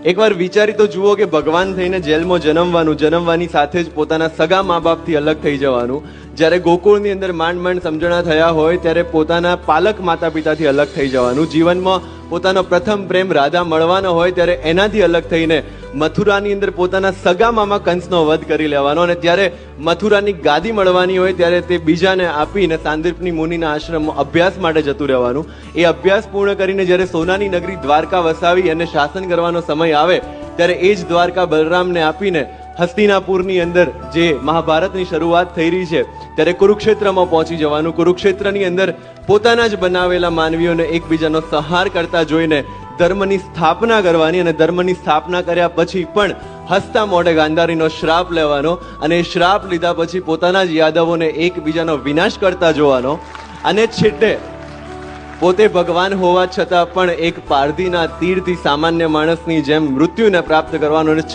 એકવાર વિચારી તો જુઓ કે ભગવાન થઈને જેલમાં જન્મવાની સાથે જ પોતાના સગા મા બાપથી અલગ થઈ જવાનું. જ્યારે ગોકુળની અંદર માંડ સમજણા થયા હોય ત્યારે પોતાના પાલક માતા પિતાથી અલગ થઈ જવાનું. જીવનમાં પોતાનો પ્રથમ પ્રેમ રાધા મળવાનો હોય ત્યારે એનાથી અલગ થઈને મથુરાની અંદર પોતાના સગા મામા કંસનો વધ કરી લેવાનો, અને ત્યારે મથુરાની ગાદી મળવાની હોય ત્યારે તે બીજાને આપીને સાંદીપની મુનિના આશ્રમમાં અભ્યાસ માટે જતું રહેવાનું. એ અભ્યાસ પૂર્ણ કરીને જ્યારે સોનાની નગરી દ્વારકા વસાવી અને શાસન કરવાનો સમય આવે ત્યારે એ જ દ્વારકા બલરામને આપીને હસ્તિનાપુરની અંદર જે મહાભારતની શરૂઆત થઈ રહી છે ત્યારે કુરુક્ષેત્રમાં પહોંચી જવાનું. કુરુક્ષેત્રની અંદર પોતાના જ બનાવેલા માનવીઓને એકબીજાનો સંહાર કરતા જોઈને ધર્મની સ્થાપના કરવાની, અને ધર્મની સ્થાપના કર્યા પછી પણ હસતા મોઢે ગાંધારીનો શ્રાપ લેવાનો, અને એ શ્રાપ લીધા પછી પોતાના જ યાદવોને એકબીજાનો વિનાશ કરતા જોવાનો, અને છેલ્લે પોતે ભગવાન હોવા છતાં પણ એક પારધીના તીરથી સામાન્ય માણસની જેમ મૃત્યુને પ્રાપ્ત કરવાનો.